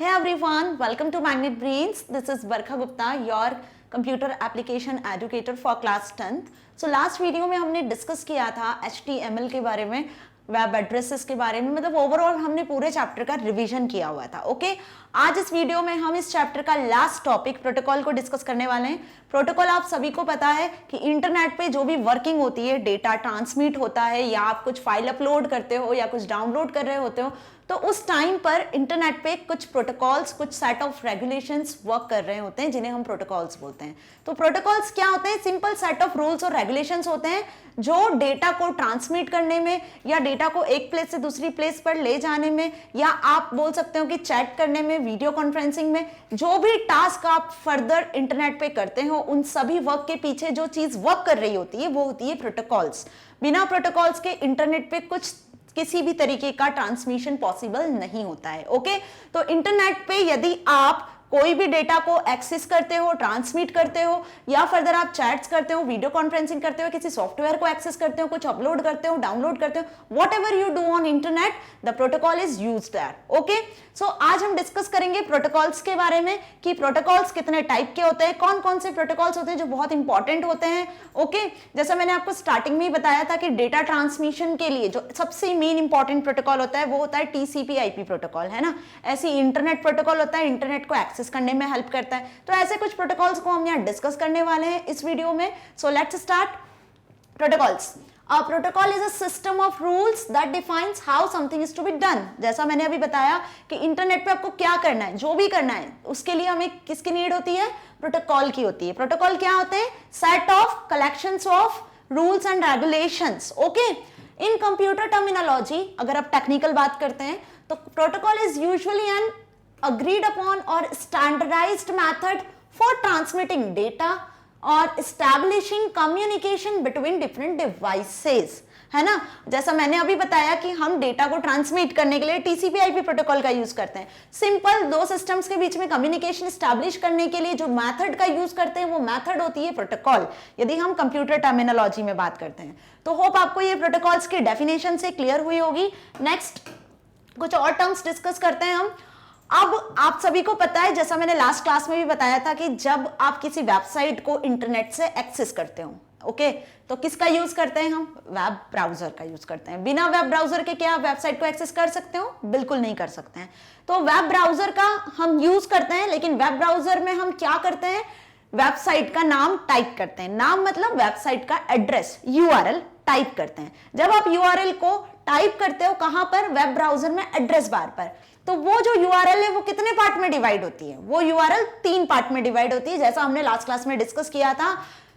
Hey everyone, welcome to Magnet Brains. This is Barkha Gupta, your computer application educator for class 10th. So last video में हमने discuss किया था HTML के बारे में, web addresses के बारे में, मतलब ओवरऑल हमने पूरे चैप्टर का रिवीजन किया हुआ था. ओके, आज इस वीडियो में हम इस चैप्टर का लास्ट टॉपिक प्रोटोकॉल को डिस्कस करने वाले हैं. प्रोटोकॉल आप सभी को पता है कि इंटरनेट पे जो भी वर्किंग होती है, डेटा ट्रांसमिट होता है या आप कुछ फाइल अपलोड करते हो या कुछ डाउनलोड कर रहे होते हो, तो उस टाइम पर इंटरनेट पे कुछ प्रोटोकॉल्स, कुछ सेट ऑफ रेगुलेशंस वर्क कर रहे होते हैं जिन्हें हम प्रोटोकॉल्स बोलते हैं. तो प्रोटोकॉल्स क्या होते हैं? सिंपल सेट ऑफ रूल्स और रेगुलेशंस होते हैं जो डेटा को ट्रांसमिट करने में या डेटा को एक प्लेस से दूसरी प्लेस पर ले जाने में, या आप बोल सकते हो कि चैट करने में, वीडियो कॉन्फ्रेंसिंग में, जो भी टास्क आप फर्दर इंटरनेट पे करते हो, उन सभी वर्क के पीछे जो चीज वर्क कर रही होती है वो होती है प्रोटोकॉल्स. बिना प्रोटोकॉल्स के इंटरनेट पे कुछ किसी भी तरीके का ट्रांसमिशन पॉसिबल नहीं होता है. ओके, तो इंटरनेट पे यदि आप कोई भी डेटा को एक्सेस करते हो, ट्रांसमिट करते हो, या फर्दर आप चैट्स करते हो, वीडियो कॉन्फ्रेंसिंग करते हो, किसी सॉफ्टवेयर को एक्सेस करते हो, कुछ अपलोड करते हो, डाउनलोड करते हो, whatever you do on internet, the protocol is used there. Okay, so आज हम डिस्कस करेंगे प्रोटोकॉल्स के बारे में कि प्रोटोकॉल्स कितने टाइप के होते हैं, कौन कौन से प्रोटोकॉल्स होते हैं जो बहुत इंपॉर्टेंट होते हैं. ओके, जैसा मैंने आपको स्टार्टिंग में ही बताया था कि डेटा ट्रांसमिशन के लिए जो सबसे मेन इंपॉर्टेंट प्रोटोकॉल होता है वो होता है TCP/IP प्रोटोकॉल, है ना. ऐसे इंटरनेट प्रोटोकॉल होता है, इंटरनेट को एक्सेस करने में हेल्प करता है. तो ऐसे कुछ प्रोटोकॉल्स को हम यहाँ डिस्कस करने वाले हैं इस वीडियो में. So let's start. Protocols. A protocol is a system of rules that defines how something is to be done. जैसा मैंने अभी बताया कि इंटरनेट पे आपको क्या करना है, जो भी करना है, उसके लिए हमें किसकी नीड होती है? प्रोटोकॉल की होती है. प्रोटोकॉल क्या होते हैं? Set of collections of rules and regulations. Okay, in computer terminology अगर आप टेक्निकल बात करते हैं तो protocol is usually an agreed upon or standardized method for transmitting data or establishing communication between different devices, है ना. जैसा मैंने अभी बताया कि हम डेटा को ट्रांसमिट करने के लिए TCP/IP प्रोटोकॉल का यूज करते हैं. सिंपल दो सिस्टम्स के बीच में कम्युनिकेशन स्टैब्लिश करने के लिए जो मेथड का यूज करते हैं वो मेथड होती है प्रोटोकॉल, यदि हम कंप्यूटर टर्मिनोलॉजी में बात करते हैं. तो होप आपको ये प्रोटोकॉल्स की डेफिनेशन से क्लियर हुई होगी. नेक्स्ट कुछ और टर्म्स डिस्कस करते हैं हम. अब आप सभी को पता है, जैसा मैंने लास्ट क्लास में भी बताया था, कि जब आप किसी वेबसाइट को इंटरनेट से एक्सेस करते हो, ओके, तो किसका यूज करते हैं हम? वेब ब्राउजर का यूज करते हैं. बिना वेब ब्राउजर के क्या आप वेबसाइट को एक्सेस कर सकते हो? बिल्कुल नहीं कर सकते हैं. तो वेब ब्राउजर का हम यूज करते हैं, लेकिन वेब ब्राउजर में हम क्या करते हैं? वेबसाइट का नाम टाइप करते हैं. नाम मतलब वेबसाइट का एड्रेस, URL टाइप करते हैं. जब आप URL को टाइप करते हो कहां पर? वेब ब्राउजर में एड्रेस बार पर. तो वो जो URL है वो कितने पार्ट में डिवाइड होती है? वो URL 3 पार्ट में डिवाइड होती है, जैसा हमने लास्ट क्लास में डिस्कस किया था.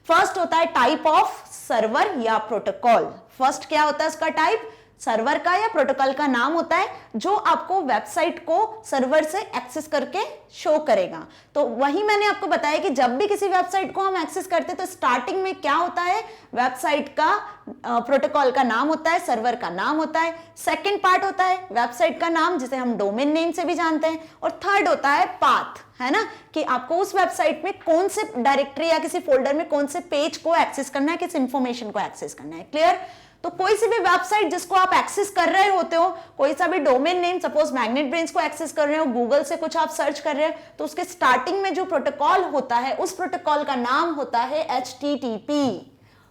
फर्स्ट होता है टाइप ऑफ सर्वर या प्रोटोकॉल. फर्स्ट क्या होता है उसका टाइप? सर्वर का या प्रोटोकॉल का नाम होता है जो आपको वेबसाइट को सर्वर से एक्सेस करके शो करेगा. तो वही मैंने आपको बताया कि जब भी किसी वेबसाइट को हम एक्सेस करते हैं तो स्टार्टिंग में क्या होता है? वेबसाइट का प्रोटोकॉल का नाम होता है, सर्वर का नाम होता है. सेकंड पार्ट होता है वेबसाइट का नाम, जिसे हम डोमेन नेम से भी जानते हैं. और थर्ड होता है पाथ, है ना, कि आपको उस वेबसाइट में कौन से डायरेक्टरी या किसी फोल्डर में कौन से पेज को एक्सेस करना है, किस इंफॉर्मेशन को एक्सेस करना है. क्लियर? तो कोई सी भी वेबसाइट जिसको आप एक्सेस कर रहे होते हो, कोई सा भी domain name, suppose magnet brains को एक्सेस कर रहे हो, गूगल से कुछ आप सर्च कर रहे हो, तो उसके स्टार्टिंग में जो प्रोटोकॉल होता है उस प्रोटोकॉल का नाम होता है HTTP,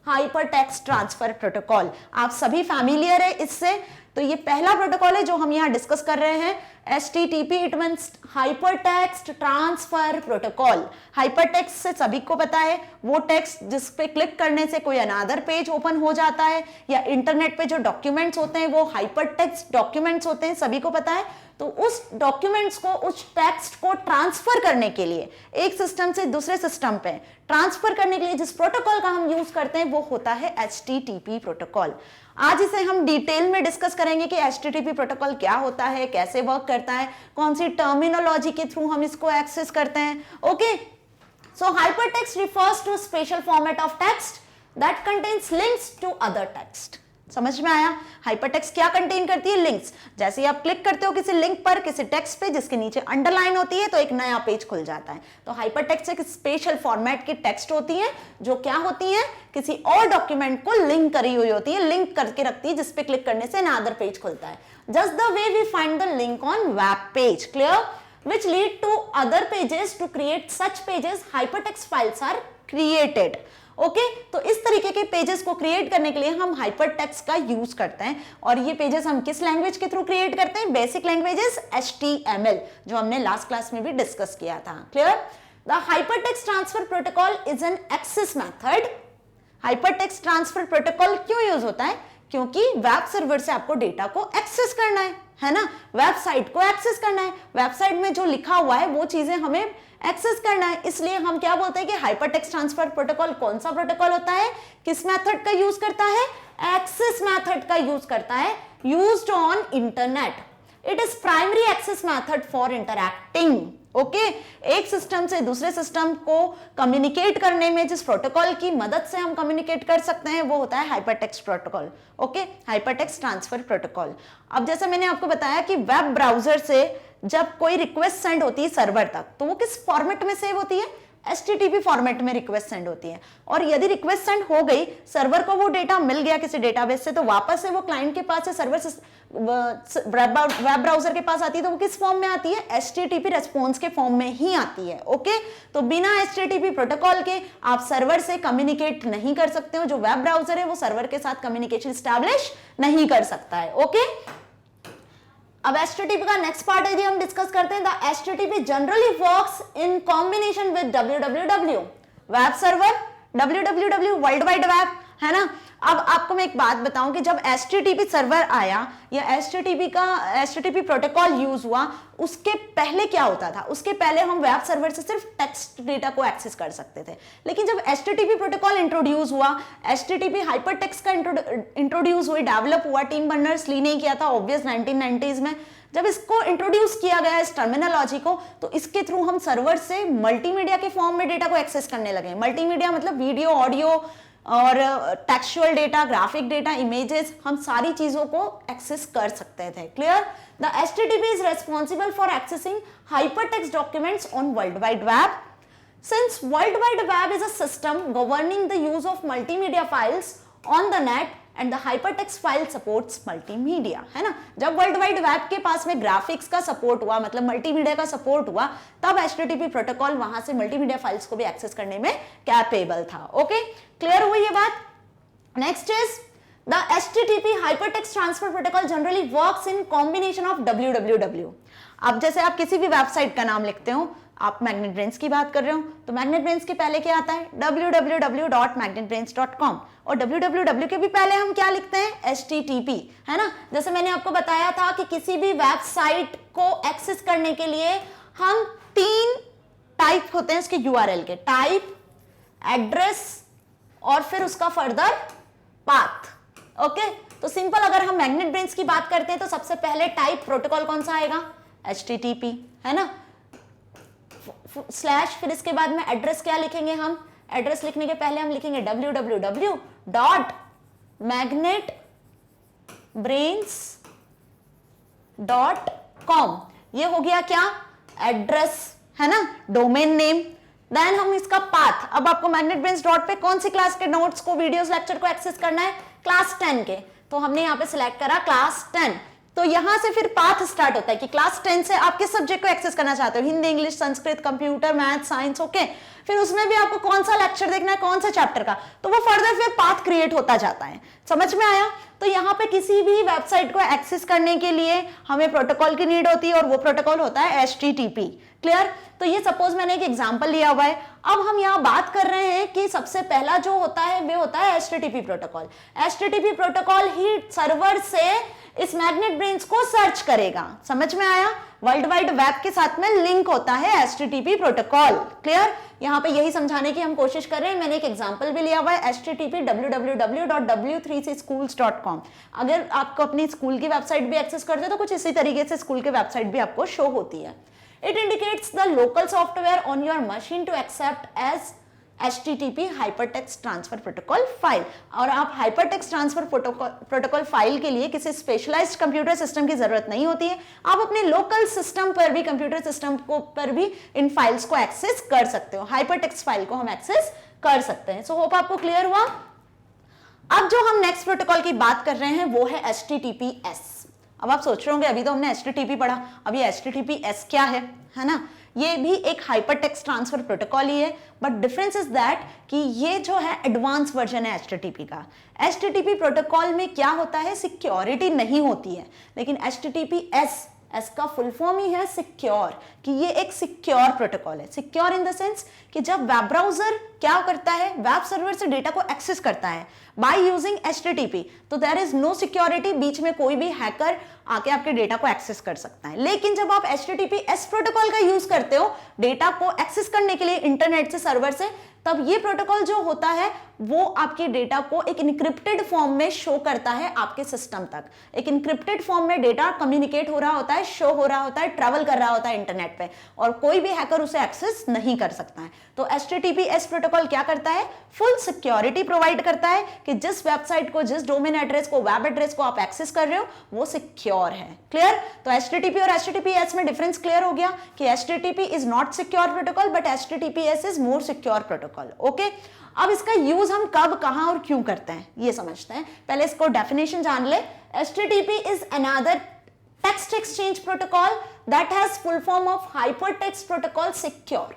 hyper text transfer protocol. आप सभी फैमिलियर है इससे. तो ये पहला प्रोटोकॉल है जो हम यहाँ डिस्कस कर रहे हैं. HTTP it means hyper text transfer protocol. Hyper text से सभी को पता है वो टेक्स्ट जिस पे क्लिक करने से कोई अनदर पेज ओपन हो जाता है, या इंटरनेट पे जो डॉक्यूमेंट्स होते हैं वो हाइपर टेक्स्ट डॉक्यूमेंट्स होते हैं, सभी को पता है. तो उस डॉक्यूमेंट्स को, उस टेक्स्ट को ट्रांसफर करने के लिए, एक सिस्टम से दूसरे सिस्टम पे ट्रांसफर करने के लिए जिस प्रोटोकॉल का हम यूज करते हैं वो होता है HTTP प्रोटोकॉल. आज इसे हम डिटेल में डिस्कस करेंगे कि HTTP प्रोटोकॉल क्या होता है, कैसे वर्क करता है, कौन सी टर्मिनोलॉजी के थ्रू हम इसको एक्सेस करते हैं. Okay, so hypertext refers to special format of text that contains links to other text. समझ में आया? हाइपरटेक्स्ट क्या कंटेन करती है? लिंक्स. जैसे ही आप क्लिक करते हो किसी लिंक पर, किसी टेक्स्ट पे जिसके नीचे अंडरलाइन होती है, तो एक नया पेज खुल जाता है. तो हाइपरटेक्स्ट एक स्पेशल फॉर्मेट की टेक्स्ट होती है जो क्या होती है? किसी और डॉक्यूमेंट को लिंक करी हुई होती है, लिंक करके रखती है, जिसपे क्लिक करने से अनदर पेज खुलता है. Just the way we find the link on web page. Clear? which lead to other pages. To create such pages, hypertext files are created. Okay तो इस तरीके के पेजेस को क्रिएट करने के लिए हम हाइपरटेक्स्ट का यूज करते हैं, और ये पेजेस हम किस लैंग्वेज के थ्रू क्रिएट करते हैं? बेसिक लैंग्वेजेस HTML, जो हमने लास्ट क्लास में भी डिस्कस किया था. Clear? The hypertext transfer protocol is an access method. Hypertext transfer protocol क्यों यूज होता है? क्योंकि वेब सर्वर से आपको डेटा को एक्सेस करना है ना, वेबसाइट को एक्सेस करना है, वेबसाइट में जो लिखा हुआ है वो चीजें हमें एक्सेस करना है. इसलिए हम क्या बोलते हैं कि हाइपरटेक्स्ट ट्रांसफर प्रोटोकॉल कौन सा प्रोटोकॉल होता है, किस मेथड का यूज करता है? एक्सेस मेथड का यूज करता है, used on internet. It is primary access method for interacting. Okay एक सिस्टम से दूसरे सिस्टम को कम्युनिकेट करने में जिस प्रोटोकॉल की मदद से हम कम्युनिकेट कर सकते हैं वो होता है hypertext protocol. Okay hypertext transfer protocol. अब जैसे मैंने आपको बताया कि वेब ब्राउजर से जब कोई रिक्वेस्ट सेंड होती है सर्वर तक, तो वो किस फॉर्मेट में सेव होती है? HTTP फॉर्मेट में रिक्वेस्ट सेंड होती है. और यदि रिक्वेस्ट सेंड हो गई, सर्वर को वो डेटा मिल गया किसी डेटाबेस से, तो वापस से वो क्लाइंट के पास से सर्वर से वेब ब्राउजर के पास आती है, तो वो किस फॉर्म में आती है? HTTP रेस्पॉन्स के फॉर्म में ही आती है. ओके तो बिना HTTP प्रोटोकॉल के आप सर्वर से कम्युनिकेट नहीं कर सकते हो. जो वेब ब्राउजर है वो सर्वर के साथ कम्युनिकेशन स्टैब्लिश नहीं कर सकता है. ओके अब HTTP का नेक्स्ट पार्ट यदि हम डिस्कस करते हैं, the HTTP generally works in combination with www web server, www world wide web, है ना. अब आपको मैं एक बात बताऊं कि जब HTTP सर्वर आया या HTTP प्रोटोकॉल यूज हुआ, उसके पहले क्या होता था? उसके पहले हम वेब सर्वर से सिर्फ टेक्स्ट डेटा को एक्सेस कर सकते थे. लेकिन जब HTTP प्रोटोकॉल इंट्रोड्यूस हुआ, HTTP हाइपरटेक्स्ट का इंट्रोड्यूस हुई, डेवलप हुआ, टीम बर्नर्स ली ने किया था ऑब्वियस 1990s में. जब इसको इंट्रोड्यूस किया गया इस टर्मिनोलॉजी को, तो इसके थ्रू हम सर्वर से मल्टीमीडिया के फॉर्म में डेटा को एक्सेस करने लगे. मल्टीमीडिया मतलब वीडियो, ऑडियो और textual data, graphic data, images, हम सारी चीजों को एक्सेस कर सकते थे. Clear? The HTTP is responsible for accessing hypertext documents on world wide web. Since World Wide Web is a system governing the use of multimedia files on the net and the hypertext file supports multimedia, है ना. जब world wide web के पास में graphics का support हुआ, मतलब multimedia का support हुआ, तब HTTP प्रोटोकॉल वहां से मल्टीमीडिया फाइल्स को भी एक्सेस करने में कैपेबल था. ओके क्लियर हुई ये बात? Next is the HTTP hypertext transfer protocol generally works in combination of www. अब जैसे आप किसी भी वेबसाइट का नाम लिखते हो, आप मैग्नेट ब्रेन्स की बात कर रहे हो, तो मैग्नेट ब्रेन्स के पहले क्या आता है? www.magnetbrains.com. और www के भी पहले हम क्या लिखते हैं? HTTP, है ना. जैसे मैंने आपको बताया था कि किसी भी वेबसाइट को एक्सेस करने के लिए हम 3 टाइप होते हैं उसके URL के: टाइप, एड्रेस और फिर उसका फर्दर पाथ. ओके तो सिंपल अगर हम मैग्नेट ब्रेन्स की बात करते हैं तो सबसे पहले टाइप प्रोटोकॉल कौन सा आएगा? HTTP, है ना. स्लैश, फिर इसके बाद में एड्रेस क्या लिखेंगे हम? एड्रेस लिखने के पहले हम लिखेंगे www.magnetbrains.com. ये हो गया क्या? एड्रेस, है ना, डोमेन नेम. देन हम इसका पाथ. अब आपको मैग्नेटब्रेन्स डॉट पे कौन सी क्लास के नोट्स को, वीडियोस, लेक्चर को एक्सेस करना है? क्लास 10 के. तो हमने यहाँ पे सिलेक्ट करा क्लास 10. तो यहां से फिर पाथ स्टार्ट होता है कि क्लास 10 से आप किस सब्जेक्ट को एक्सेस करना चाहते हो? Hindi, English, Sanskrit, computer, math, science. Okay फिर उसमें भी आपको कौन सा लेक्चर देखना है, कौन सा चैप्टर का, तो वो फर्दर फिर पाथ क्रिएट होता जाता है. समझ में आया? तो यहाँ पे किसी भी वेबसाइट को एक्सेस करने के लिए हमें प्रोटोकॉल की नीड होती है, और वो प्रोटोकॉल होता है HTTP. क्लियर? तो ये सपोज मैंने एक एग्जांपल लिया हुआ है. अब हम यहाँ बात कर रहे हैं कि सबसे पहला जो होता है वो होता है HTTP प्रोटोकॉल. HTTP प्रोटोकॉल ही सर्वर से इस मैग्नेट ब्रेन्स को सर्च करेगा. समझ में आया? वर्ल्ड वाइड वेब के साथ में लिंक होता है HTTP प्रोटोकॉल. क्लियर? यहाँ पे यही समझाने की हम कोशिश कर रहे हैं. मैंने एक एग्जांपल भी लिया हुआ है, HTTP www.w3cschools.com. अगर आपको अपनी स्कूल की वेबसाइट भी एक्सेस करते हो तो कुछ इसी तरीके से स्कूल की वेबसाइट भी आपको शो होती है. It indicates the local software on your machine to accept as HTTP hypertext transfer protocol file. और आप hypertext transfer protocol file के लिए किसी स्पेशलाइज्ड कंप्यूटर सिस्टम की जरूरत नहीं होती है. आप अपने लोकल सिस्टम पर भी, कंप्यूटर सिस्टम को पर भी इन फाइल्स को एक्सेस कर सकते हो. हाइपरटेक्स्ट फाइल को हम एक्सेस कर सकते हैं. सो होप आपको क्लियर हुआ. अब जो हम नेक्स्ट प्रोटोकॉल की बात कर रहे हैं वो है HTTPS. अब आप सोच रहे होंगे अभी तो हमने HTTP पढ़ा, अब ये HTTPS क्या है है ना, ये भी एक हाइपर टेक्स्ट ट्रांसफर प्रोटोकॉल ही है, बट डिफरेंस इज दैट कि ये जो है एडवांस वर्जन है HTTP का। HTTP प्रोटोकॉल में क्या होता है, सिक्योरिटी नहीं होती है, लेकिन HTTPS का फुल फॉर्म ही है सिक्योर, कि ये एक सिक्योर प्रोटोकॉल है। सिक्योर इन द सेंस कि जब वेब ब्राउजर क्या करता है, वेब सर्वर से डेटा को एक्सेस करता है बाय यूजिंग HTTP, तो देयर इज नो सिक्योरिटी, बीच में कोई भी हैकर आके आपके डेटा को एक्सेस कर सकता है। लेकिन जब आप HTTPS प्रोटोकॉल का यूज करते हो डेटा को एक्सेस करने के लिए इंटरनेट से, सर्वर से, तब ये प्रोटोकॉल जो होता है वो आपके डेटा को एक इनक्रिप्टेड फॉर्म में शो करता है आपके सिस्टम तक। एक इनक्रिप्टेड फॉर्म में डेटा कम्युनिकेट हो रहा होता है, शो हो रहा होता है, ट्रैवल कर रहा होता है इंटरनेट पे, और कोई भी हैकर उसे एक्सेस नहीं कर सकता है। तो HTTPS प्रोटोकॉल क्या करता है, फुल सिक्योरिटी प्रोवाइड करता है कि जिस वेबसाइट को, जिस डोमेन एड्रेस को, वेब एड्रेस को आप एक्सेस कर रहे हो वो सिक्योर है। क्लियर? तो HTTP और HTTPS में डिफरेंस क्लियर हो गया कि HTTP is not secure protocol but HTTPS is more secure protocol. Okay, अब इसका यूज हम कब, कहां और क्यों करते हैं ये समझते हैं। पहले इसको डेफिनेशन जान ले। HTTP is another text exchange protocol that has full form of hypertext protocol secure.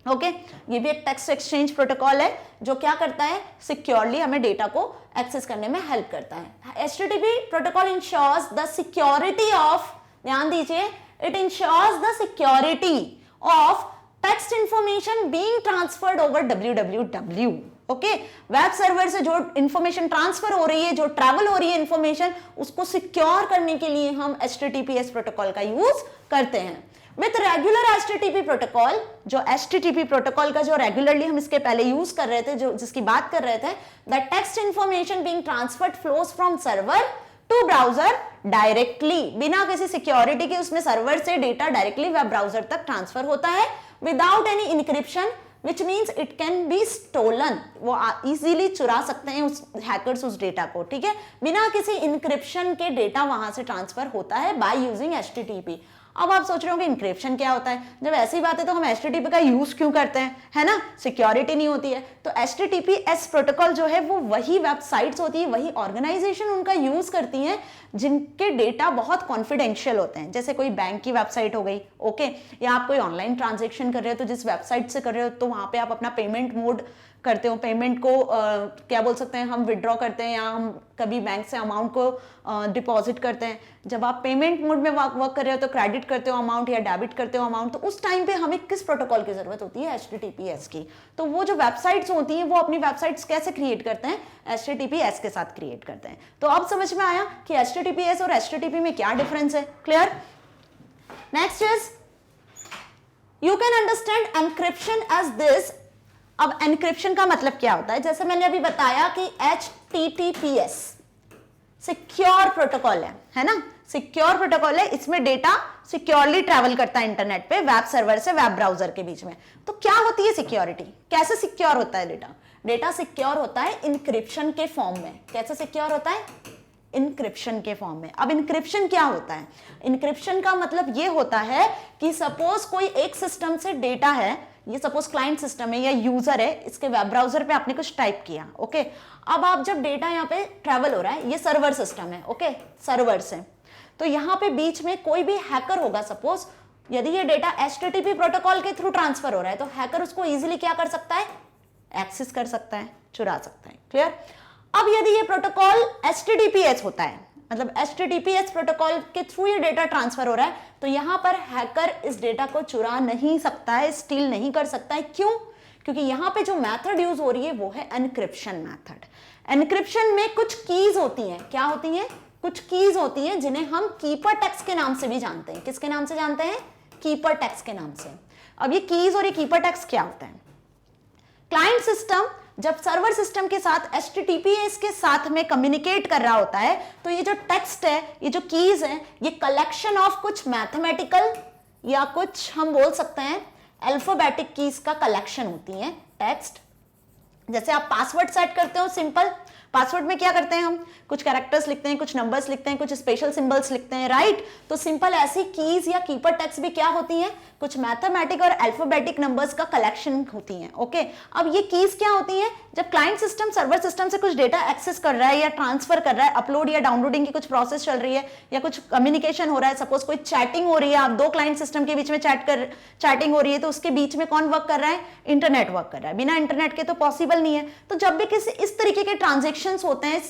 Okay, ये भी एक टेक्स्ट एक्सचेंज प्रोटोकॉल है जो क्या करता है, सिक्योरली हमें डेटा को एक्सेस करने में हेल्प करता है। HTTP protocol ensures the security of, ध्यान दीजिए, it ensures the security of text information being transferred over www। Okay, web server से जो इंफॉर्मेशन ट्रांसफर हो रही है, जो ट्रैवल हो रही है इंफॉर्मेशन, उसको सिक्योर करने के लिए हम HTTPS प्रोटोकॉल का यूज करते हैं। विथ रेगुलर HTTP प्रोटोकॉल, जो HTTP प्रोटोकॉल का जो रेगुलरली हम इसके पहले यूज कर रहे थे, जो जिसकी बात कर रहे थे, the text information being transferred flows from server to browser directly, बिना किसी सिक्योरिटी के उसमें सर्वर से डेटा डायरेक्टली वेब ब्राउजर तक ट्रांसफर होता है without any encryption, which means it can be stolen। वो इजीली चुरा सकते हैं उस हैकर्स उस डेटा को, ठीक है, बिना किसी इनक्रिप्शन के डेटा वहां से ट्रांसफर होता है बाय यूजिंग HTTP। अब आप सोच रहे हो कि इनक्रिप्शन क्या होता है, जब ऐसी बात है तो हम HTTP का यूज क्यों करते हैं, है ना, सिक्योरिटी नहीं होती है। तो HTTPS प्रोटोकॉल जो है वो वही वेबसाइट्स होती है, वही ऑर्गेनाइजेशन उनका यूज करती हैं जिनके डेटा बहुत कॉन्फिडेंशियल होते हैं, जैसे कोई बैंक की वेबसाइट हो गई, ओके, या आप कोई ऑनलाइन ट्रांजेक्शन कर रहे हो तो जिस वेबसाइट से कर रहे हो तो वहां पे आप अपना पेमेंट मोड करते हो, पेमेंट को क्या बोल सकते हैं, हम विड्रॉ करते हैं या हम कभी बैंक से अमाउंट को डिपॉजिट करते हैं। जब आप पेमेंट मोड में वर्क कर रहे हो तो क्रेडिट करते हो अमाउंट या डेबिट करते हो अमाउंट, तो उस टाइम पे हमें किस प्रोटोकॉल की जरूरत होती है, HTTPS की। तो वो जो वेबसाइट्स होती हैं वो अपनी वेबसाइट्स कैसे क्रिएट करते हैं, HTTPS के साथ क्रिएट करते हैं। तो अब समझ में आया कि HTTPS और HTTP में क्या डिफरेंस है। Clear? Next is you can understand encryption as this. अब एनक्रिप्शन का मतलब क्या होता है, जैसे मैंने अभी बताया कि HTTPS सिक्योर प्रोटोकॉल है ना, सिक्योर प्रोटोकॉल है, इसमें डेटा सिक्योरली ट्रैवल करता है इंटरनेट पे वेब सर्वर से वेब ब्राउजर के बीच में। तो क्या होती है सिक्योरिटी, कैसे सिक्योर होता है डेटा, डेटा सिक्योर होता है इंक्रिप्शन के फॉर्म में। कैसे सिक्योर होता है, इंक्रिप्शन के फॉर्म में। अब इंक्रिप्शन क्या होता है, इंक्रिप्शन का मतलब ये होता है कि सपोज कोई एक सिस्टम से डेटा है, ये सपोज क्लाइंट सिस्टम है या यूजर है, इसके वेब ब्राउजर पे आपने कुछ टाइप किया, ओके, अब आप जब डेटा यहाँ पे ट्रैवल हो रहा है, ये सर्वर सिस्टम है, ओके, सर्वर से, तो यहाँ पे बीच में कोई भी हैकर होगा, सपोज यदि ये डेटा HTTP प्रोटोकॉल के थ्रू ट्रांसफर हो रहा है तो हैकर उसको इजीली क्या कर सकता है, एक्सेस कर सकता है, चुरा सकता है। क्लियर? अब यदि ये प्रोटोकॉल HTTPS होता है, मतलब HTTPS प्रोटोकॉल के थ्रू ये डेटा ट्रांसफर हो रहा है, तो यहां पर हैकर इस डेटा को चुरा नहीं सकता है, स्टील नहीं कर सकता है। क्यों? क्योंकि यहां पे जो मेथड यूज हो रही है वो है एनक्रिप्शन मेथड। एनक्रिप्शन में कुछ कीज होती हैं, क्या होती हैं, कुछ कीज होती हैं जिन्हें हम कीपर टेक्स्ट के नाम से भी जानते हैं। किसके नाम से जानते हैं, कीपर टेक्स्ट के नाम से। अब ये कीज और ये कीपर टेक्स्ट क्या होता है, क्लाइंट सिस्टम जब सर्वर सिस्टम के साथ HTTPS के साथ में कम्युनिकेट कर रहा होता है तो ये जो टेक्स्ट है, ये जो कीज है, ये कलेक्शन ऑफ कुछ मैथमेटिकल या कुछ हम बोल सकते हैं अल्फाबेटिक कीज का कलेक्शन होती है टेक्स्ट। जैसे आप पासवर्ड सेट करते हो सिंपल, पासवर्ड में क्या करते हैं हम, कुछ कैरेक्टर्स लिखते हैं, कुछ नंबर्स लिखते हैं, कुछ स्पेशल सिंबल्स लिखते हैं, राइट। तो सिंपल ऐसी कीज या कीपर टेक्स्ट भी क्या होती हैं, कुछ मैथमेटिक और अल्फाबेटिक नंबर्स का कलेक्शन होती हैं। ओके, अब ये कीज क्या होती हैं, जब क्लाइंट सिस्टम सर्वर सिस्टम से कुछ डेटा एक्सेस कर रहा है या ट्रांसफर कर रहा है, अपलोड या डाउनलोडिंग की कुछ प्रोसेस चल रही है या कुछ कम्युनिकेशन हो रहा है, सपोज कोई चैटिंग हो रही है, आप दो क्लाइंट सिस्टम के बीच में चैटिंग हो रही है, तो उसके बीच में कौन वर्क कर रहा है, इंटरनेट वर्क कर रहा है, बिना इंटरनेट के तो पॉसिबल नहीं है। तो जब भी किसी इस तरीके के ट्रांजेक्शन्स होते हैं,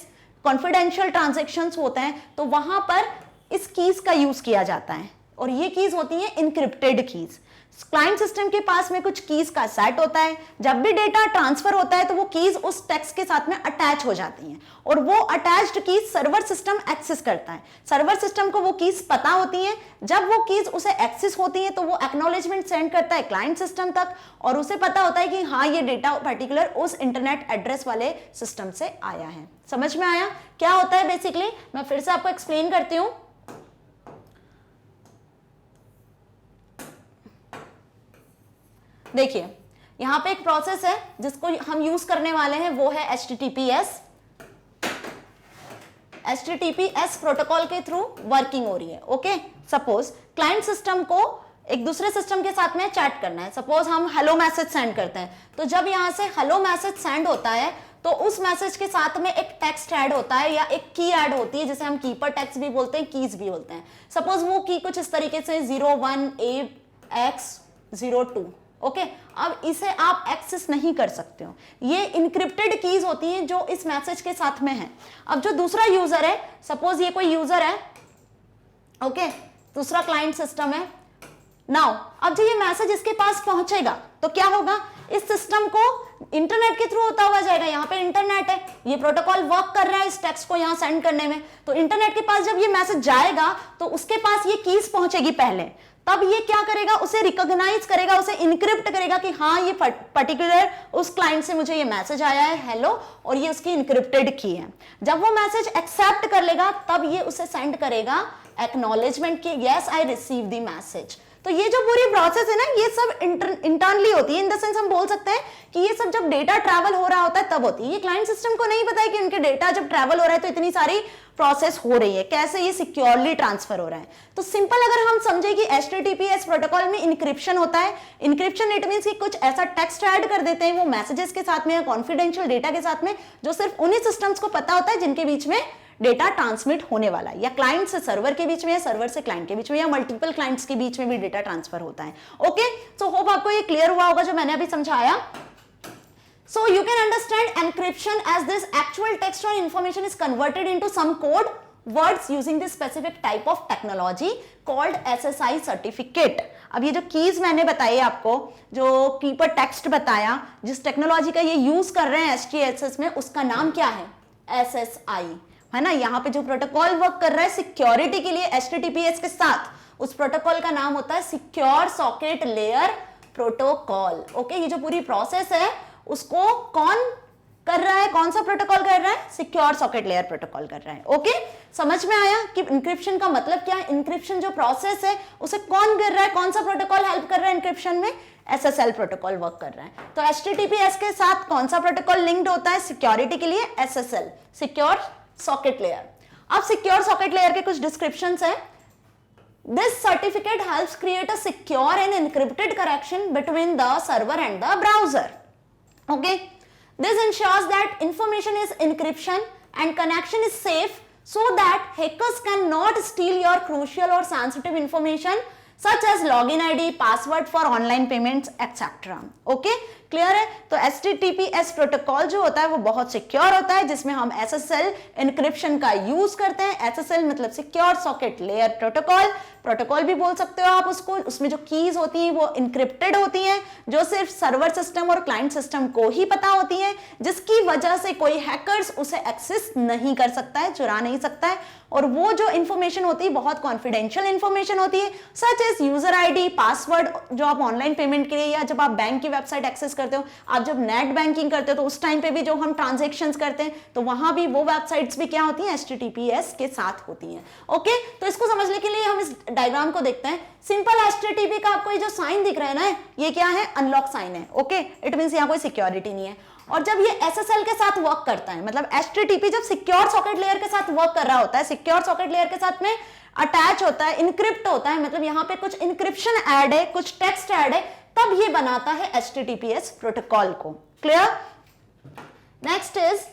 कॉन्फिडेंशियल ट्रांजेक्शन्स होते हैं, तो वहां पर इस कीज का यूज किया जाता है और ये कीज होती है इनक्रिप्टेड कीज। क्लाइंट सिस्टम के पास में कुछ कीज का सेट होता है, जब भी डेटा ट्रांसफर होता है तो वो कीज उस टेक्स्ट के साथ में अटैच हो जाती हैं और वो attached keys server system access करता है। सर्वर सिस्टम को वो कीज पता होती हैं, जब वो कीज उसे एक्सेस होती है तो वो एक्नॉलेजमेंट सेंड करता है क्लाइंट सिस्टम तक और उसे पता होता है कि हाँ ये डेटा पर्टिकुलर उस इंटरनेट एड्रेस वाले सिस्टम से आया है। समझ में आया क्या होता है बेसिकली, मैं फिर से आपको एक्सप्लेन करती हूँ। देखिए यहां पे एक प्रोसेस है जिसको हम यूज करने वाले हैं, वो है HTTPS प्रोटोकॉल के थ्रू वर्किंग हो रही है। ओके, सपोज क्लाइंट सिस्टम को एक दूसरे सिस्टम के साथ में चैट करना है, सपोज हम हेलो मैसेज सेंड करते हैं, तो जब यहां से हेलो मैसेज सेंड होता है तो उस मैसेज के साथ में एक टेक्स्ट ऐड होता है या एक की ऐड होती है, जिसे हम कीपर टेक्स्ट भी बोलते हैं, कीज भी बोलते हैं। सपोज वो की कुछ इस तरीके से 01AX02। ओके, अब इसे आप एक्सेस नहीं कर सकते हो, ये इनक्रिप्टेड कीज होती हैं जो इस मैसेज के साथ में है। अब जो दूसरा यूजर है, सपोज ये कोई यूजर है, ओके, दूसरा क्लाइंट सिस्टम है। नाउ अब जब ये मैसेज इसके पास पहुंचेगा तो क्या होगा, इस सिस्टम को इंटरनेट के थ्रू होता हुआ जाएगा, यहाँ पे इंटरनेट है, ये प्रोटोकॉल वर्क कर रहा है इस टेक्स्ट को यहाँ सेंड करने में, तो इंटरनेट के पास जब ये मैसेज जाएगा तो उसके पास ये कीज पहुंचेगी पहले, तब ये क्या करेगा, उसे रिकॉग्नाइज करेगा, उसे इनक्रिप्ट करेगा कि हाँ ये पर्टिकुलर उस क्लाइंट से मुझे ये मैसेज आया है हेलो, और ये उसकी इनक्रिप्टेड की है। जब वो मैसेज एक्सेप्ट कर लेगा तब ये उसे सेंड करेगा एक्नॉलेजमेंट की yes I receive the message. तो ये जो पूरी प्रोसेस है ना, ये सब इंटरनली होती है, इन द सेंस हम बोल सकते हैं कि ये सब जब डेटा ट्रैवल हो रहा होता है तब होती है। ये क्लाइंट सिस्टम को नहीं पता है कि उनके डेटा जब ट्रैवल हो रहा है तो इतनी सारी प्रोसेस हो रही है, कैसे ये सिक्योरली ट्रांसफर हो रहा है। तो सिंपल अगर हम समझे कि HTTPS प्रोटोकॉल में इंक्रिप्शन होता है, इंक्रिप्शन इट मींस कि कुछ ऐसा टेक्स्ट ऐड कर देते हैं वो मैसेजेस के साथ में या कॉन्फिडेंशियल डेटा के साथ में, जो सिर्फ उन्हीं सिस्टम्स को पता होता है जिनके बीच में डेटा ट्रांसमिट होने वाला है, या क्लाइंट से सर्वर के बीच में या सर्वर से क्लाइंट के बीच में या मल्टीपल क्लाइंट्स के बीच में भी डेटा ट्रांसफर होता है। ओके, सो होप आपको ये क्लियर हुआ होगा जो मैंने अभी समझाया। So you can understand encryption as this actual text or information is converted into some code words using this specific type of technology called SSI certificate। अब ये जो कीज मैंने बताई आपको, जो कीपर टेक्स्ट बताया, जिस टेक्नोलॉजी का ये यूज कर रहे हैं STSS में, उसका नाम क्या है, SSI, है ना। यहाँ पे जो प्रोटोकॉल वर्क कर रहा है सिक्योरिटी के लिए HTTPS के साथ, उस प्रोटोकॉल का नाम होता है secure socket layer protocol. Okay, ये जो पूरी प्रोसेस है उसको कौन कर रहा है, कौन सा प्रोटोकॉल कर रहा है, सिक्योर सॉकेट लेयर प्रोटोकॉल कर रहा है। ओके, समझ में आया कि इंक्रिप्शन का मतलब क्या है। इंक्रिप्शन जो प्रोसेस है उसे कौन कर रहा है, कौन सा प्रोटोकॉल हेल्प कर रहा है इंक्रिप्शन में, SSL प्रोटोकॉल वर्क कर रहा है। तो HTTPS के साथ कौन सा प्रोटोकॉल लिंक्ड होता है सिक्योरिटी के लिए, SSL, सिक्योर सॉकेट लेयर। अब सिक्योर सॉकेट लेयर के कुछ डिस्क्रिप्शंस है। This certificate helps create a secure and encrypted connection between the server and the browser. Okay, this ensures that information is encryption and connection is safe so that hackers cannot steal your crucial or sensitive information such as login ID, password for online payments, etc. Okay, clear है। तो HTTPS protocol जो होता है वो बहुत secure होता है, जिसमें हम SSL इंक्रिप्शन का यूज करते हैं। SSL मतलब secure socket layer protocol, protocol भी बोल सकते हो आप उसको। उसमें जो कीज होती हैं वो इंक्रिप्टेड होती हैं, जो सिर्फ सर्वर सिस्टम और क्लाइंट सिस्टम को ही पता होती हैं, जिसकी वजह से कोई हैकर्स उसे एक्सेस नहीं कर सकता है, चुरा नहीं सकता है। और वो जो इंफॉर्मेशन होती है बहुत कॉन्फिडेंशियल इंफॉर्मेशन होती है, such as user ID, password, जो आप ऑनलाइन पेमेंट के लिए या जब आप बैंक की वेबसाइट एक्सेस करते हो, आप जब नेट बैंकिंग करते हो तो उस टाइम पे भी जो हम ट्रांजैक्शंस करते हैं तो वहां भी वो वेबसाइट्स भी क्या होती हैं, HTTPS के साथ होती हैं। ओके, तो इसको समझने के लिए हम इस डायग्राम को देखते हैं। सिंपल HTTP का आपको ये जो साइन दिख रहा है ना, ये क्या है, अनलॉक साइन है। ओके, इट मींस यहाँ कोई सिक्योरिटी नहीं है। और जब ये SSL के साथ वर्क करता है, मतलब HTTP जब सिक्योर सॉकेट लेयर के साथ वर्क कर रहा होता है, सिक्योर सॉकेट लेयर के साथ में अटैच होता है, इनक्रिप्ट होता है, मतलब यहाँ पे कुछ इंक्रिप्शन ऐड है, कुछ टेक्स्ट ऐड है, तब ये बनाता है HTTPS प्रोटोकॉल को। Clear? Next is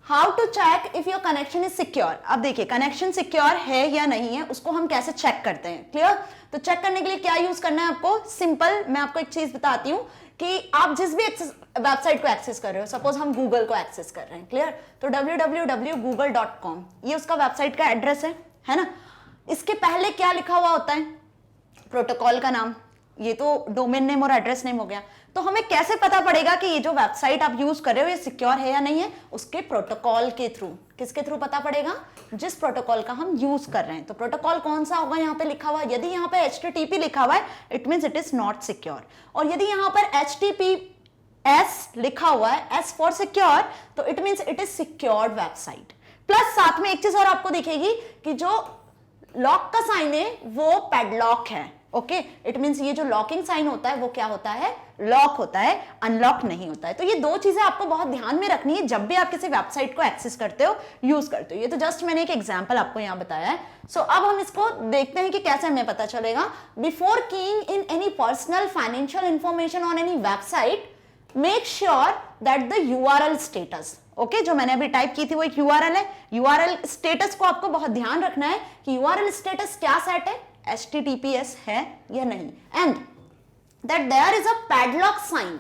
how to check if your connection is secure. अब देखिए कनेक्शन सिक्योर है या नहीं है उसको हम कैसे चेक करते हैं। क्लियर? तो चेक करने के लिए क्या यूज करना है आपको? सिंपल, मैं आपको एक चीज बताती हूँ कि आप जिस भी वेबसाइट को एक्सेस कर रहे हो, सपोज हम गूगल को एक्सेस कर रहे हैं, क्लियर, तो www.google.com ये उसका वेबसाइट का एड्रेस है ना। इसके पहले क्या लिखा हुआ होता है? प्रोटोकॉल का नाम, ये तो डोमेन नेम और एड्रेस नेम हो गया। तो हमें कैसे पता पड़ेगा कि ये जो वेबसाइट आप यूज कर रहे हो ये सिक्योर है या नहीं है? उसके प्रोटोकॉल के थ्रू। किसके थ्रू पता पड़ेगा? जिस प्रोटोकॉल का हम यूज कर रहे हैं। तो प्रोटोकॉल कौन सा होगा? यहाँ पे लिखा हुआ है, यदि यहाँ पे HTTP लिखा हुआ है it means it is not secure, और यदि यहाँ पर HTTPS लिखा हुआ है, S फॉर सिक्योर, तो it means it is secured website. Plus साथ में एक चीज और आपको दिखेगी कि जो लॉक का साइन है वो पैडलॉक है। ओके, इट मींस ये जो लॉकिंग साइन होता है वो क्या होता है? लॉक होता है, अनलॉक नहीं होता है। तो ये दो चीजें आपको बहुत ध्यान में रखनी है जब भी आप किसी वेबसाइट को एक्सेस करते हो, यूज करते हो। ये तो जस्ट मैंने एक एग्जांपल आपको यहाँ बताया है। सो अब हम इसको देखते हैं कि कैसे हमें पता चलेगा। Before keying in any personal financial information on any website, make sure that the URL status, okay, जो मैंने अभी टाइप की थी वो एक URL है। URL स्टेटस को आपको बहुत ध्यान रखना है कि URL स्टेटस क्या सेट है, HTTPS है या नहीं, and that there is a padlock sign.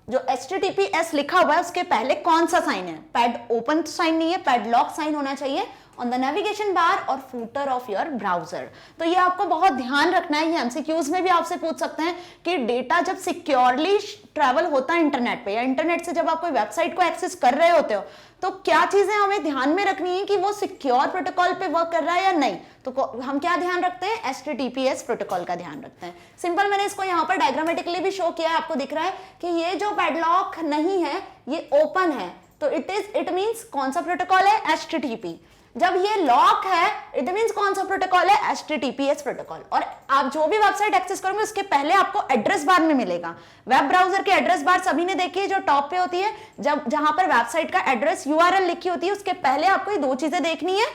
जो HTTPS लिखा हुआ है उसके पहले कौन सा साइन है? पैड ओपन साइन नहीं है, पैडलॉक साइन होना चाहिए ऑन द नेविगेशन बार और फूटर ऑफ योर ब्राउजर। तो ये आपको बहुत ध्यान रखना है। ये MCQs में भी आपसे पूछ सकते हैं कि डेटा जब सिक्योरली ट्रैवल होता है इंटरनेट पे, या इंटरनेट से जब आप कोई वेबसाइट को एक्सेस कर रहे होते हो, तो क्या चीजें हमें ध्यान में रखनी है कि वो सिक्योर प्रोटोकॉल पे वर्क कर रहा है या नहीं। तो हम क्या ध्यान रखते हैं? HTTPS प्रोटोकॉल का ध्यान रखते हैं। सिंपल, मैंने इसको यहाँ पर डायग्रामेटिकली भी शो किया है, आपको दिख रहा है कि ये जो पैडलॉक नहीं है ये ओपन है, तो इट मींस कौन सा प्रोटोकॉल है? HTTP। जब ये लॉक है इट मींस कौन सा प्रोटोकॉल है? HTTPS protocol. और आप जो भी वेबसाइट एक्सेस करोगे उसके पहले आपको एड्रेस बार में मिलेगा। वेब ब्राउजर के एड्रेस बार सभी ने देखी है, जो टॉप पे होती है, जब जहां पर वेबसाइट का एड्रेस URL लिखी होती है, उसके पहले आपको ये दो चीजें देखनी है,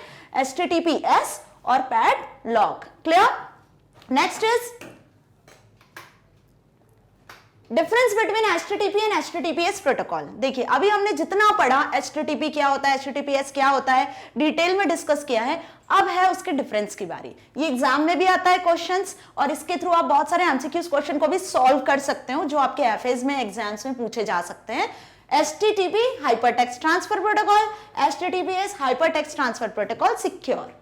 HTTPS और padlock. Clear? Next is difference between HTTP and HTTPS protocol. देखिए अभी हमने जितना पढ़ा HTTP क्या होता है, HTTPS क्या होता है, डिटेल में डिस्कस किया है। अब है उसके डिफरेंस की बारी। ये एग्जाम में भी आता है क्वेश्चंस, और इसके थ्रू आप बहुत सारे MCQs क्वेश्चन को भी सॉल्व कर सकते हो जो आपके FAs में, एग्जाम्स में पूछे जा सकते हैं। HTTP hypertext transfer protocol, HTTPS hypertext transfer protocol secure.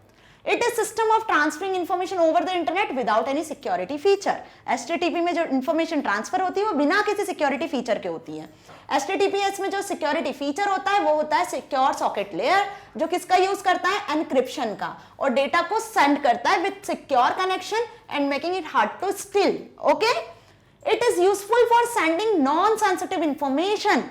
It is system of transferring information over the internet without any security feature. HTTP में जो information transfer होती है वो बिना किसी security feature के होती है। HTTPS में जो security feature होता है वो होता है secure socket layer, जो किसका यूज करता है? encryption का, और डेटा को send करता है with secure connection and making it hard to steal. Okay? It is useful for sending non-sensitive information.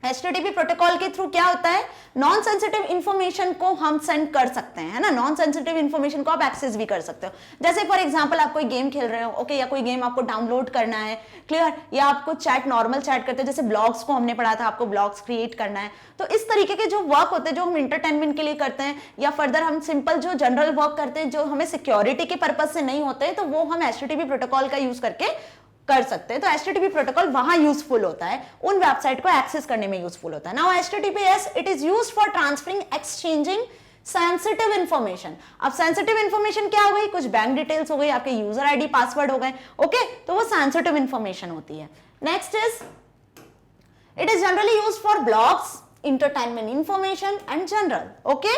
HTTP protocol के थ्रू क्या होता है? नॉन सेंसिटिव इंफॉर्मेशन को हम सेंड कर सकते हैं, है ना। नॉन सेंसिटिव इंफॉर्मेशन को आप एक्सेस भी कर सकते हो। जैसे फॉर एग्जांपल आप कोई गेम खेल रहे हो, ओके, या कोई गेम आपको डाउनलोड करना है, क्लियर, या आपको चैट, नॉर्मल चैट करते हैं, जैसे ब्लॉग्स को हमने पढ़ा था, आपको ब्लॉग्स क्रिएट करना है। तो इस तरीके के जो वर्क होते हैं जो हम इंटरटेनमेंट के लिए करते हैं, या फर्दर हम सिंपल जो जनरल वर्क करते हैं जो हमें सिक्योरिटी के पर्पज से नहीं होते, तो वो हम HTTP प्रोटोकॉल का यूज करके कर सकते हैं। तो HTTP प्रोटोकॉल वहां यूजफुल होता है, उन वेबसाइट को एक्सेस करने में यूजफुल होता है। Now HTTPS it is used for transferring, exchanging sensitive information. अब सेंसिटिव इंफॉर्मेशन क्या हो गई? कुछ बैंक डिटेल्स हो गई, आपके यूजर आईडी, पासवर्ड हो गए, ओके, तो वो सेंसिटिव इंफॉर्मेशन होती है। Next is it is generally used for blogs, entertainment information and general. Okay,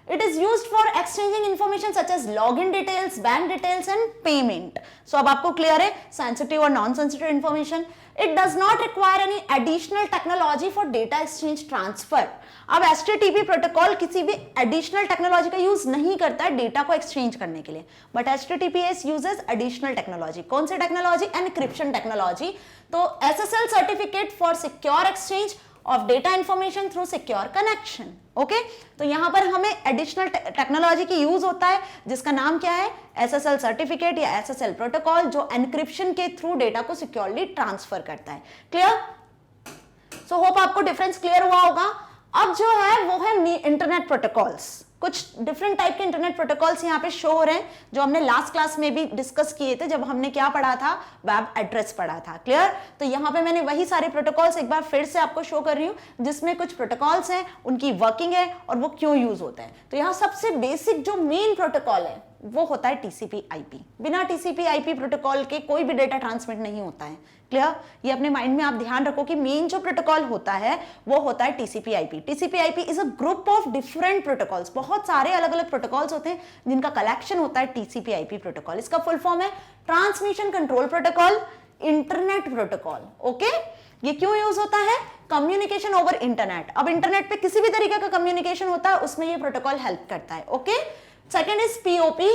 it is used for exchanging information such as login details, bank details and payment. So अब आपको clear है sensitive और non sensitive information. It does not require any additional technology for data exchange transfer. अब HTTP protocol किसी भी additional technology का use नहीं करता है डेटा को एक्सचेंज करने के लिए, but HTTPS uses additional technology. कौन सी टेक्नोलॉजी? Encryption technology. तो SSL certificate for secure exchange of data information through secure connection. Okay, तो यहां पर हमें एडिशनल टेक्नोलॉजी की यूज होता है जिसका नाम क्या है? SSL सर्टिफिकेट या SSL प्रोटोकॉल, जो एनक्रिप्शन के थ्रू डेटा को सिक्योरली ट्रांसफर करता है। क्लियर? सो होप आपको डिफरेंस क्लियर हुआ होगा। अब जो है वो है इंटरनेट प्रोटोकॉल्स। कुछ डिफरेंट टाइप के इंटरनेट प्रोटोकॉल्स यहाँ पे शो हो रहे हैं जो हमने लास्ट क्लास में भी डिस्कस किए थे जब हमने क्या पढ़ा था, वेब एड्रेस पढ़ा था। क्लियर? तो यहाँ पे मैंने वही सारे प्रोटोकॉल्स एक बार फिर से आपको शो कर रही हूँ जिसमें कुछ प्रोटोकॉल्स हैं, उनकी वर्किंग है और वो क्यों यूज होते हैं। तो यहाँ सबसे बेसिक जो मेन प्रोटोकॉल है वो होता है टीसीपी आईपी। बिना टीसीपी आईपी प्रोटोकॉल के कोई भी डेटा ट्रांसमिट नहीं होता है। क्लियर? ये अपने माइंड में आप ध्यान रखो कि मेन जो प्रोटोकॉल होता है वो होता है TCP IP. TCP IP is a group of different protocols. बहुत सारे अलग अलग प्रोटोकॉल्स होते हैं जिनका कलेक्शन होता है टीसीपी आईपी प्रोटोकॉल। इसका फुल फॉर्म है transmission control protocol, internet protocol. Okay, ये क्यों यूज होता है? Communication over internet. अब इंटरनेट पे किसी भी तरीके का कम्युनिकेशन होता है उसमें ये प्रोटोकॉल हेल्प करता है। Okay, second is POP,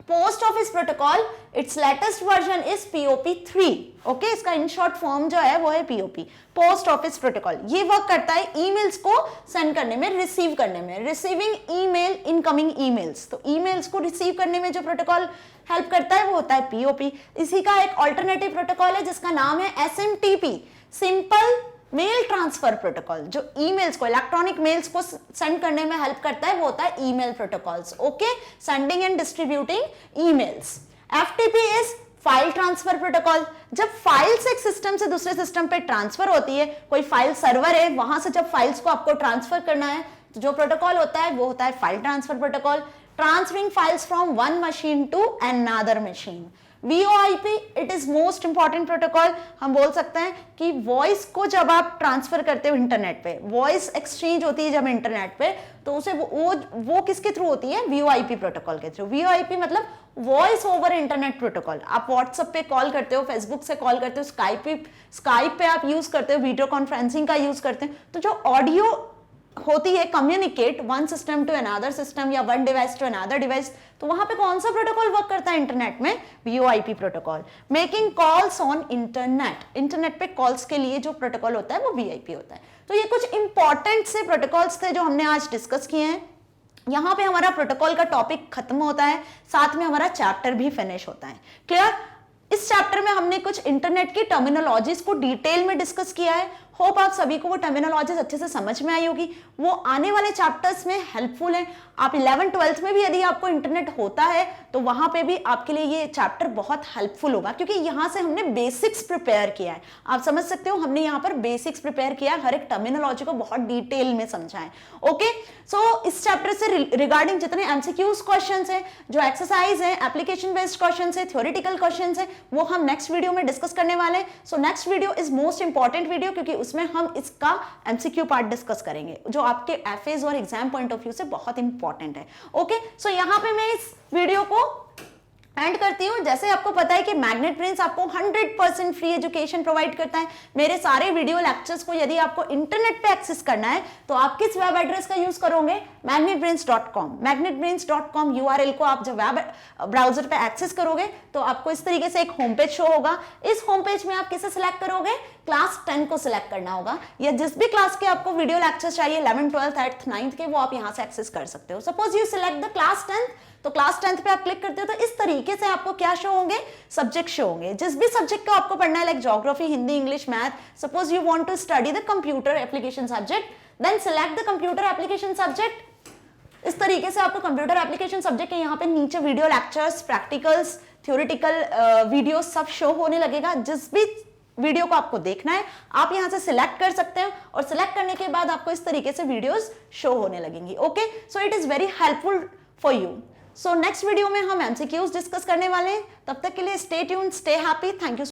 post office protocol. It's latest version is POP3। Okay, इसका इन शॉर्ट फॉर्म जो है वो है POP, पोस्ट ऑफिस प्रोटोकॉल। ये वर्क करता है ईमेल्स को सेंड करने में, रिसीव करने में, रिसीविंग ईमेल, इनकमिंग ईमेल्स। तो ईमेल्स को रिसीव करने में जो प्रोटोकॉल हेल्प करता है वो होता है POP। इसी का एक ऑल्टरनेटिव प्रोटोकॉल है जिसका नाम है SMTP, simple mail transfer protocol. जो ईमेल्स को, इलेक्ट्रॉनिक मेल्स को सेंड करने में हेल्प करता है वो होता है email protocols. Okay, sending and distributing emails. FTP is file transfer protocol. जब फाइल्स एक सिस्टम से दूसरे सिस्टम पे ट्रांसफर होती है, कोई फाइल सर्वर है, वहां से जब फाइल्स को आपको ट्रांसफर करना है तो जो प्रोटोकॉल होता है वो होता है file transfer protocol. Transferring files from one machine to another machine. VoIP, it is most important protocol. हम बोल सकते हैं कि वॉइस को जब आप ट्रांसफर करते हो इंटरनेट पे, वॉइस एक्सचेंज होती है जब इंटरनेट पे, तो उसे वो किसके थ्रू होती है? VoIP प्रोटोकॉल के थ्रू। VoIP मतलब वॉइस ओवर इंटरनेट प्रोटोकॉल। आप व्हाट्सएप पे कॉल करते हो, फेसबुक से कॉल करते हो, स्काइप पे आप यूज करते हो, वीडियो कॉन्फ्रेंसिंग का यूज करते हो। तो जो ऑडियो होती है communicate one system to another system या one device to another device, तो वहां पे कौन सा प्रोटोकॉल वर्क करता है इंटरनेट में? VoIP protocol. Making calls on internet, internet पे कॉल्स के लिए जो प्रोटोकॉल होता है वो VIP होता है। तो ये कुछ इंपॉर्टेंट से प्रोटोकॉल्स थे जो हमने आज डिस्कस किए हैं। यहां पे हमारा प्रोटोकॉल का टॉपिक खत्म होता है, साथ में हमारा चैप्टर भी फिनिश होता है। क्लियर? इस चैप्टर में हमने कुछ इंटरनेट की टर्मिनोलॉजीज को डिटेल में डिस्कस किया है। होप आप सभी को वो टर्मिनोलॉजीज अच्छे से समझ में आई होगी। वो आने वाले चैप्टर्स में हेल्पफुल है। आप 11th-12th में भी यदि आपको इंटरनेट होता है तो वहां पे भी आपके लिए ये चैप्टर बहुत हेल्पफुल होगा क्योंकि यहां से हमने बेसिक्स प्रिपेयर किया है। आप समझ सकते हो हमने यहाँ पर बेसिक्स प्रिपेयर किया है, हर एक टर्मिनोलॉजी को बहुत डिटेल में समझा है। ओके, सो इस चैप्टर से रिगार्डिंग जितने MCQs क्वेश्चंस हैं, जो एक्सरसाइज है, एप्लीकेशन बेस्ड क्वेश्चंस है, थ्योरेटिकल क्वेश्चंस है, वो हम नेक्स्ट वीडियो में डिस्कस करने वाले हैं। So next video is most important video क्योंकि उसमें हम इसका MCQ पार्ट डिस्कस करेंगे जो आपके FAs और एग्जाम पॉइंट ऑफ व्यू से बहुत इंपॉर्टेंट है। ओके, सो यहां पे मैं इस वीडियो को एंड करती हूँ। जैसे आपको पता है कि मैग्नेट ब्रेन्स आपको 100% फ्री एजुकेशन प्रोवाइड करता है। मेरे सारे वीडियो लेक्चर्स को यदि आपको इंटरनेट पे एक्सेस करना है तो आप किस वेब एड्रेस का यूज करोगे? magnetbrains.com। magnetbrains.com URL को आप जब वेब ब्राउजर पे एक्सेस करोगे तो आपको इस तरीके से एक होम पेज शो होगा। इस होम पेज में आप किसे सिलेक्ट करोगे? क्लास 10 को सिलेक्ट करना होगा, या जिस भी क्लास के आपको वीडियो लेक्चर चाहिए 11th, 12th, 8th, 9th के, वो आप यहाँ से एक्सेस कर सकते हो। Suppose you select the class 10th, तो क्लास 10th पे आप क्लिक करते हो तो इस तरीके से आपको क्या शो होंगे? सब्जेक्ट शो होंगे। जिस भी सब्जेक्ट को आपको पढ़ना है, like geography, Hindi, English, math, suppose you want to study the computer application subject, then select the computer application subject. इस तरीके से आपको कंप्यूटर एप्लीकेशन सब्जेक्ट के यहाँ पे नीचे video lectures, practicals, theoretical video सब शो होने लगेगा। जिस भी वीडियो को आपको देखना है आप यहां से सिलेक्ट कर सकते हैं और सिलेक्ट करने के बाद आपको इस तरीके से वीडियोस शो होने लगेंगी। Okay, so it is very helpful for you. So next video में हम MCQs डिस्कस करने वाले हैं। तब तक के लिए stay tuned, stay happy. Thank you.